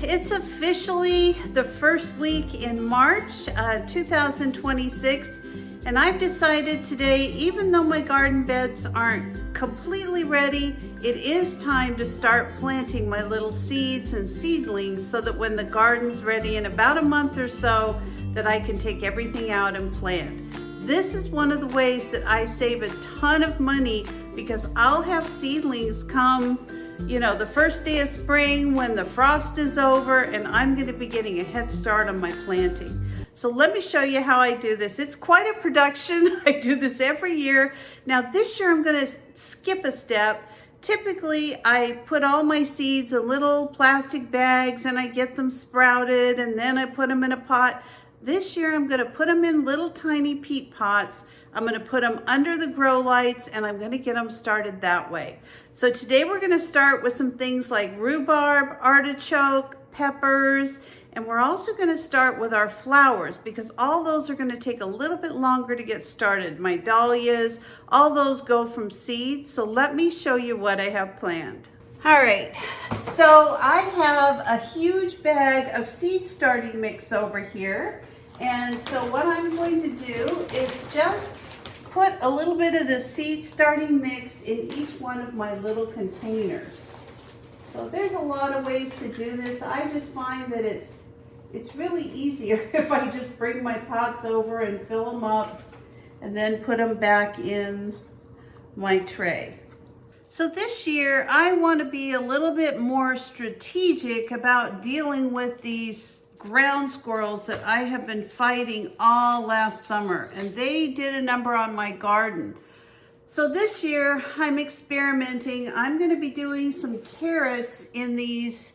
it's officially the first week in March 2026, and I've decided today, even though my garden beds aren't completely ready, it is time to start planting my little seeds and seedlings so that when the garden's ready in about a month or so, that I can take everything out and plant. This is one of the ways that I save a ton of money, because I'll have seedlings come, you know, the first day of spring when the frost is over, and I'm going to be getting a head start on my planting. So let me show you how I do this. It's quite a production. I do this every year. Now this year I'm going to skip a step. Typically I put all my seeds in little plastic bags and I get them sprouted and then I put them in a pot. This year I'm going to put them in little tiny peat pots. I'm going to put them under the grow lights and I'm going to get them started that way. So today we're going to start with some things like rhubarb, artichoke, peppers, and we're also going to start with our flowers because all those are going to take a little bit longer to get started. My dahlias, all those go from seed. So let me show you what I have planned. All right, so I have a huge bag of seed starting mix over here. And so what I'm going to do is just put a little bit of the seed starting mix in each one of my little containers. So there's a lot of ways to do this. I just find that it's really easier if I just bring my pots over and fill them up and then put them back in my tray. So this year I want to be a little bit more strategic about dealing with these ground squirrels that I have been fighting all last summer, and they did a number on my garden. So this year I'm experimenting. I'm going to be doing some carrots in these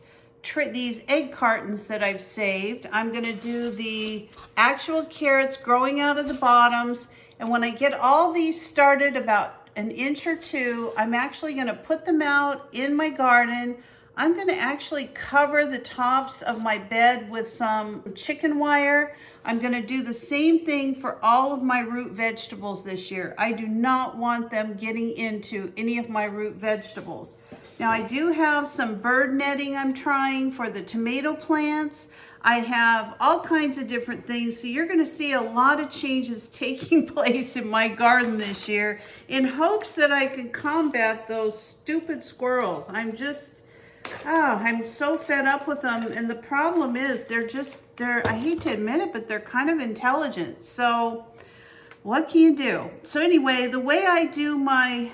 egg cartons that I've saved. I'm going to do the actual carrots growing out of the bottoms, and when I get all these started about an inch or two, I'm actually going to put them out in my garden. I'm going to actually cover the tops of my bed with some chicken wire. I'm going to do the same thing for all of my root vegetables this year. I do not want them getting into any of my root vegetables. Now I do have some bird netting I'm trying for the tomato plants. I have all kinds of different things. So you're going to see a lot of changes taking place in my garden this year in hopes that I can combat those stupid squirrels. I'm so fed up with them. And the problem is I hate to admit it, but they're kind of intelligent. So what can you do? So anyway, the way I do my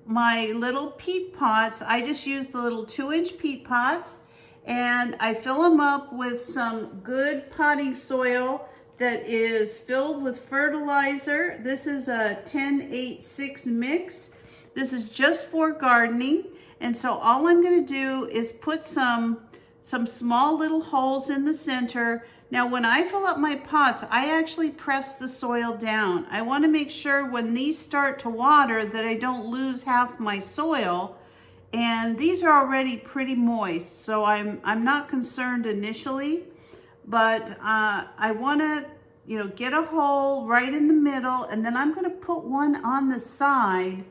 little peat pots, I just use the little 2-inch peat pots and I fill them up with some good potting soil that is filled with fertilizer. This is a 10-8-6 mix. This is just for gardening. And so all I'm going to do is put some small little holes in the center. Now when I fill up my pots, I actually press the soil down. I want to make sure when these start to water that I don't lose half my soil. And these are already pretty moist, so I'm not concerned initially, but I want to, get a hole right in the middle, and then I'm going to put one on the side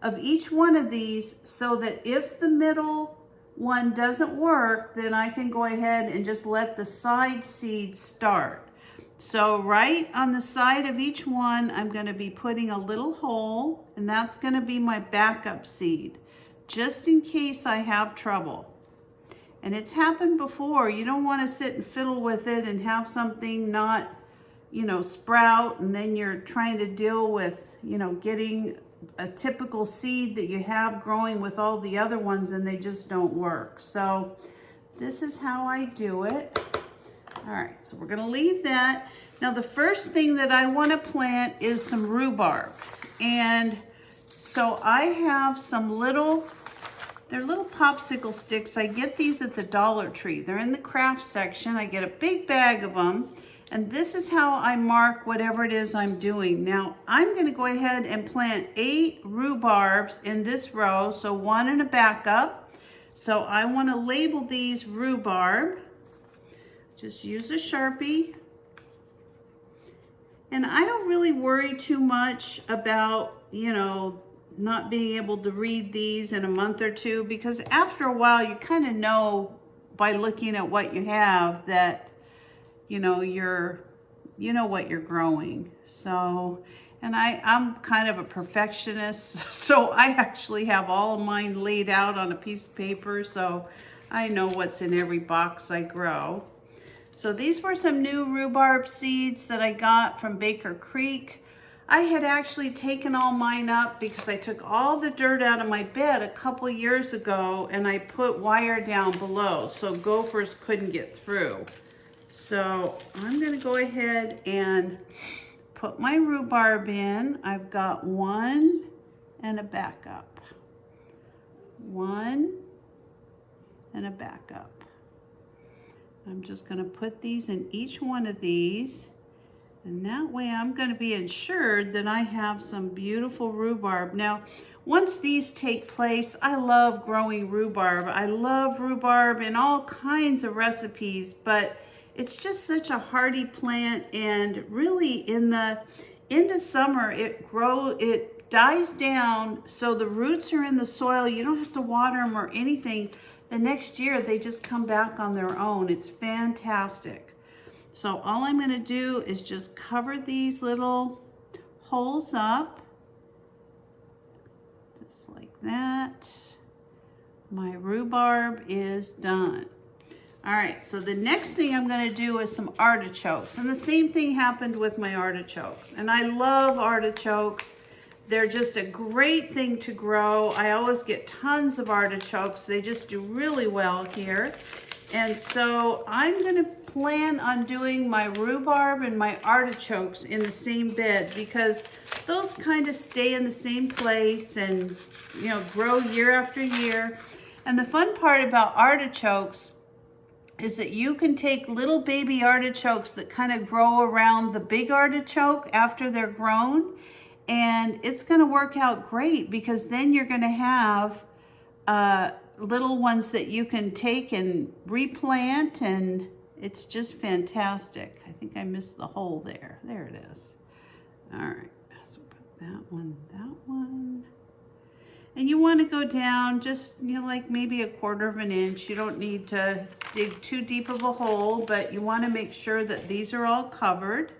of each one of these so that if the middle one doesn't work, then I can go ahead and just let the side seed start. So right on the side of each one, I'm going to be putting a little hole, and that's going to be my backup seed, just in case I have trouble. And it's happened before. You don't want to sit and fiddle with it and have something not, sprout, and then you're trying to deal with, getting a typical seed that you have growing with all the other ones and they just don't work. So this is how I do it. All right, so we're gonna leave that. Now the first thing that I wanna plant is some rhubarb. And so I have some they're little popsicle sticks. I get these at the Dollar Tree. They're in the craft section. I get a big bag of them. And this is how I mark whatever it is I'm doing. Now, I'm going to go ahead and plant 8 rhubarbs in this row, so 1 in a backup. So I want to label these rhubarb. Just use a Sharpie. And I don't really worry too much about, not being able to read these in a month or two, because after a while you kind of know by looking at what you have that, you know what you're growing. So, and I'm kind of a perfectionist, so I actually have all of mine laid out on a piece of paper, so I know what's in every box I grow. So these were some new rhubarb seeds that I got from Baker Creek. I had actually taken all mine up because I took all the dirt out of my bed a couple years ago and I put wire down below so gophers couldn't get through. So I'm gonna go ahead and put my rhubarb in. I've got one and a backup. One and a backup. I'm just gonna put these in each one of these, and that way I'm gonna be ensured that I have some beautiful rhubarb. Now, once these take place, I love growing rhubarb. I love rhubarb in all kinds of recipes, but it's just such a hardy plant, and really in the end of summer, it dies down, so the roots are in the soil. You don't have to water them or anything. The next year, they just come back on their own. It's fantastic. So all I'm gonna do is just cover these little holes up, just like that. My rhubarb is done. All right, so the next thing I'm gonna do is some artichokes. And the same thing happened with my artichokes. And I love artichokes. They're just a great thing to grow. I always get tons of artichokes. They just do really well here. And so I'm gonna plan on doing my rhubarb and my artichokes in the same bed because those kind of stay in the same place and grow year after year. And the fun part about artichokes is that you can take little baby artichokes that kind of grow around the big artichoke after they're grown, and it's going to work out great because then you're going to have little ones that you can take and replant, and it's just fantastic. I think I missed the hole there. There it is. All right, so put that one. And you want to go down just, like maybe 1/4 of an inch. You don't need to dig too deep of a hole, but you want to make sure that these are all covered.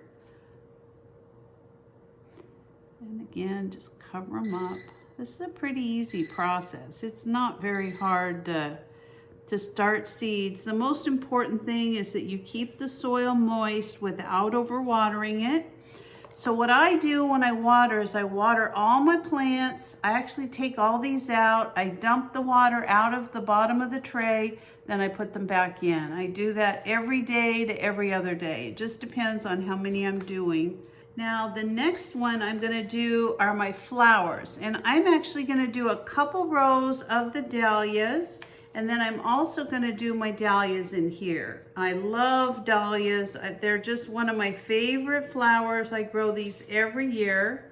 And again, just cover them up. This is a pretty easy process. It's not very hard to start seeds. The most important thing is that you keep the soil moist without overwatering it. So what I do when I water is I water all my plants. I actually take all these out. I dump the water out of the bottom of the tray, then I put them back in. I do that every day to every other day. It just depends on how many I'm doing. Now the next one I'm gonna do are my flowers. And I'm actually gonna do a couple rows of the dahlias, and then I'm also gonna do my dahlias in here. I love dahlias. They're just one of my favorite flowers. I grow these every year,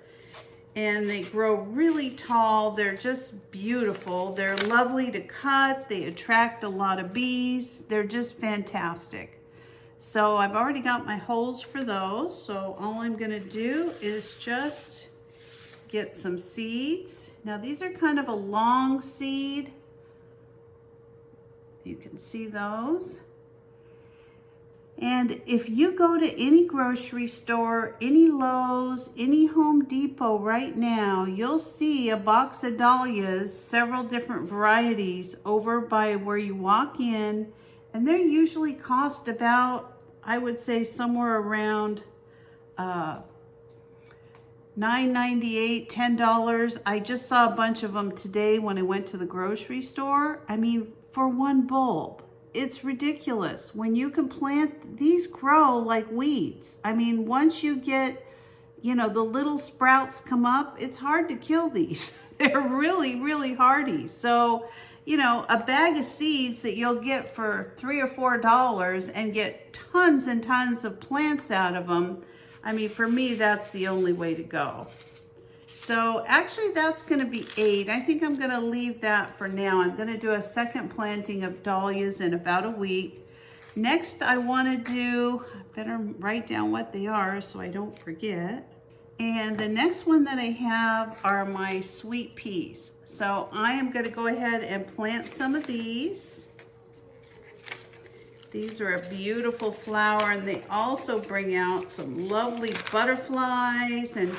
and they grow really tall. They're just beautiful. They're lovely to cut. They attract a lot of bees. They're just fantastic. So I've already got my holes for those. So all I'm gonna do is just get some seeds. Now these are kind of a long seed. You can see those. And if you go to any grocery store, any Lowe's, any Home Depot right now, you'll see a box of dahlias, several different varieties over by where you walk in, and they usually cost about, I would say, somewhere around $9.98, $10. I just saw a bunch of them today when I went to the grocery store. I mean, for one bulb. It's ridiculous. When you can plant, these grow like weeds. I mean, once you get, the little sprouts come up, it's hard to kill these. They're really, really hardy. So, a bag of seeds that you'll get for $3 or $4 and get tons and tons of plants out of them. I mean, for me, that's the only way to go. So actually that's gonna be 8. I think I'm gonna leave that for now. I'm gonna do a second planting of dahlias in about a week. Next I wanna do, I better write down what they are so I don't forget. And the next one that I have are my sweet peas. So I am gonna go ahead and plant some of these. These are a beautiful flower, and they also bring out some lovely butterflies. And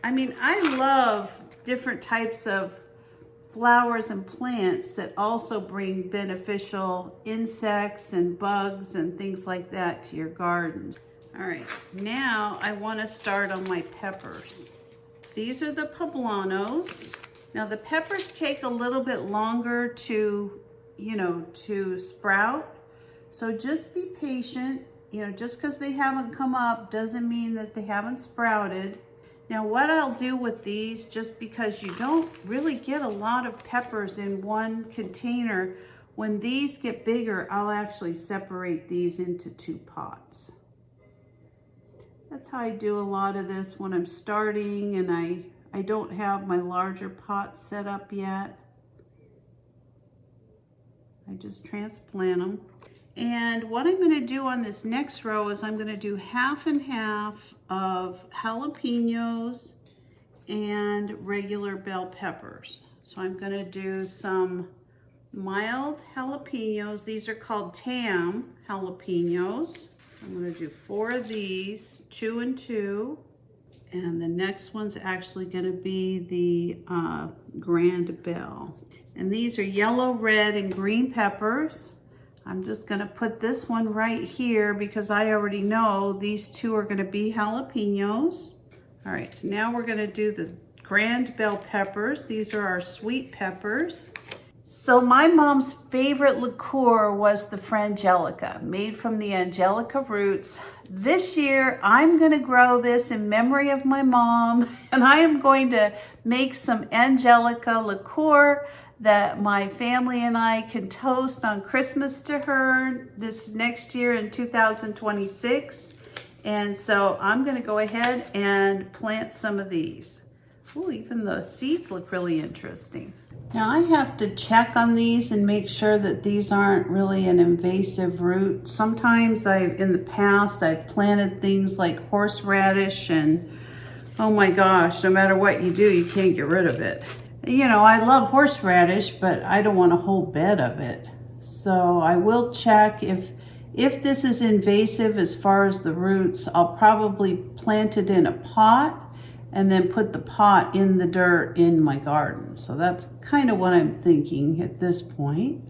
I mean, I love different types of flowers and plants that also bring beneficial insects and bugs and things like that to your garden. All right, now I want to start on my peppers. These are the poblanos. Now the peppers take a little bit longer to, to sprout. So just be patient. Just because they haven't come up doesn't mean that they haven't sprouted. Now what I'll do with these, just because you don't really get a lot of peppers in one container, when these get bigger, I'll actually separate these into 2 pots. That's how I do a lot of this when I'm starting and I don't have my larger pots set up yet. I just transplant them. And what I'm going to do on this next row is I'm going to do half and half of jalapenos and regular bell peppers. So I'm going to do some mild jalapenos. These are called Tam jalapenos. I'm going to do 4 of these, 2 and 2. And the next one's actually going to be the Grand Bell. And these are yellow, red, and green peppers. I'm just going to put this one right here because I already know these 2 are going to be jalapenos. All right, so now we're going to do the Grand Bell peppers. These are our sweet peppers. So my mom's favorite liqueur was the Frangelica, made from the Angelica roots. This year, I'm going to grow this in memory of my mom, and I am going to make some Angelica liqueur that my family and I can toast on Christmas to her this next year in 2026. And so I'm going to go ahead and plant some of these. Ooh, even the seeds look really interesting. Now I have to check on these and make sure that these aren't really an invasive root. Sometimes in the past, I've planted things like horseradish, and oh my gosh, no matter what you do, you can't get rid of it. I love horseradish, but I don't want a whole bed of it. So I will check if this is invasive as far as the roots. I'll probably plant it in a pot and then put the pot in the dirt in my garden. So that's kind of what I'm thinking at this point.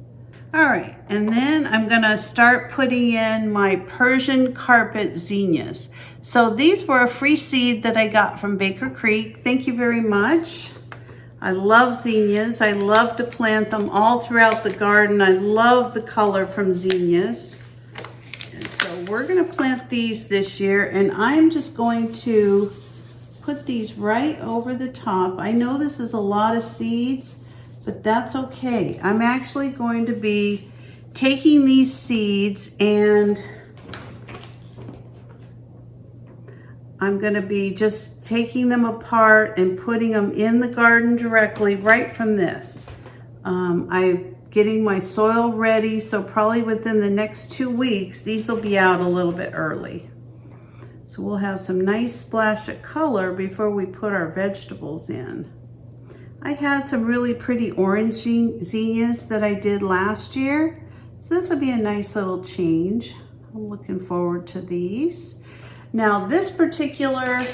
All right, and then I'm gonna start putting in my Persian carpet zinnias. So these were a free seed that I got from Baker Creek. Thank you very much. I love zinnias. I love to plant them all throughout the garden. I love the color from zinnias. And so we're gonna plant these this year, and I'm just going to put these right over the top. I know this is a lot of seeds, but that's okay. I'm actually going to be taking these seeds and I'm going to be just taking them apart and putting them in the garden directly right from this. I'm getting my soil ready, so probably within the next 2 weeks, these will be out a little bit early. So we'll have some nice splash of color before we put our vegetables in. I had some really pretty orange zinnias that I did last year. So this will be a nice little change. I'm looking forward to these. Now this particular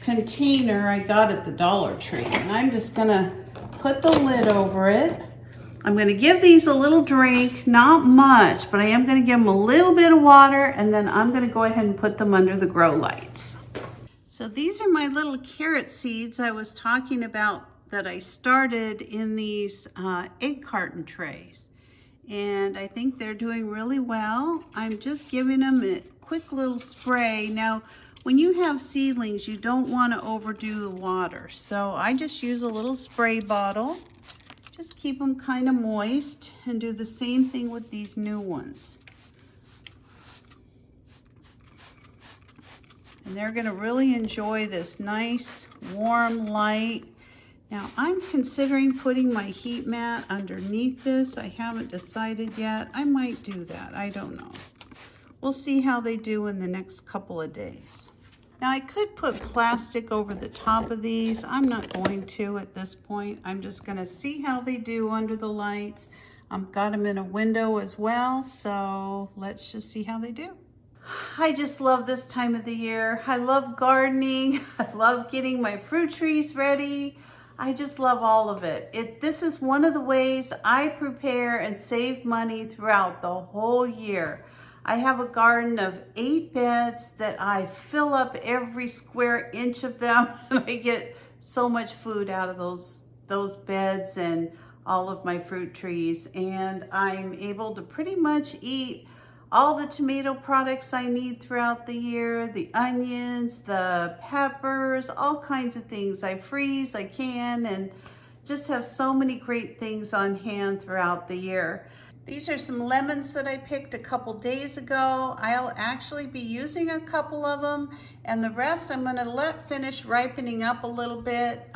container I got at the Dollar Tree, and I'm just gonna put the lid over it. I'm gonna give these a little drink, not much, but I am gonna give them a little bit of water, and then I'm gonna go ahead and put them under the grow lights. So these are my little carrot seeds I was talking about that I started in these egg carton trays. And I think they're doing really well. I'm just giving them a quick little spray. Now, when you have seedlings, you don't want to overdo the water. So I just use a little spray bottle. Just keep them kind of moist, and do the same thing with these new ones. And they're going to really enjoy this nice warm light. Now I'm considering putting my heat mat underneath this. I haven't decided yet. I might do that. I don't know. We'll see how they do in the next couple of days. Now I could put plastic over the top of these. I'm not going to at this point. I'm just going to see how they do under the lights. Got them in a window as well, so let's just see how they do. I just love this time of the year. I love gardening. I love getting my fruit trees ready. I just love all of it. This is one of the ways I prepare and save money throughout the whole year. I have a garden of 8 beds that I fill up every square inch of them, and I get so much food out of those beds and all of my fruit trees, and I'm able to pretty much eat all the tomato products I need throughout the year, the onions, the peppers, all kinds of things. I freeze, I can, and just have so many great things on hand throughout the year. These are some lemons that I picked a couple days ago. I'll actually be using a couple of them, and the rest I'm going to let finish ripening up a little bit,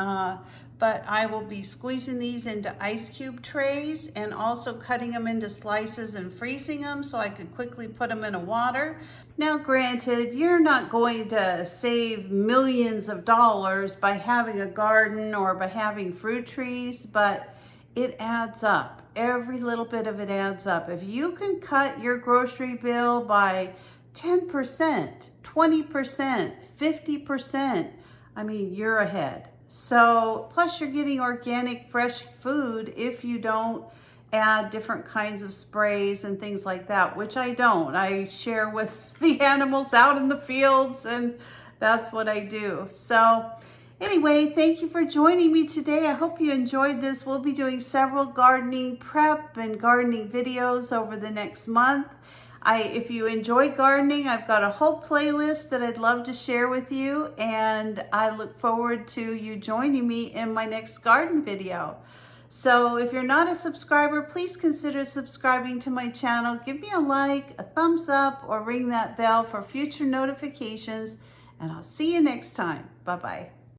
but I will be squeezing these into ice cube trays and also cutting them into slices and freezing them so I could quickly put them in a water. Now granted, you're not going to save millions of dollars by having a garden or by having fruit trees, but it adds up. Every little bit of it adds up. If you can cut your grocery bill by 10%, 20%, 50%, I mean, you're ahead. So, plus you're getting organic, fresh food if you don't add different kinds of sprays and things like that, which I don't. I share with the animals out in the fields, and that's what I do. So, anyway, thank you for joining me today. I hope you enjoyed this. We'll be doing several gardening prep and gardening videos over the next month. If you enjoy gardening, I've got a whole playlist that I'd love to share with you, and I look forward to you joining me in my next garden video. So if you're not a subscriber, please consider subscribing to my channel. Give me a like, a thumbs up, or ring that bell for future notifications, and I'll see you next time. Bye-bye.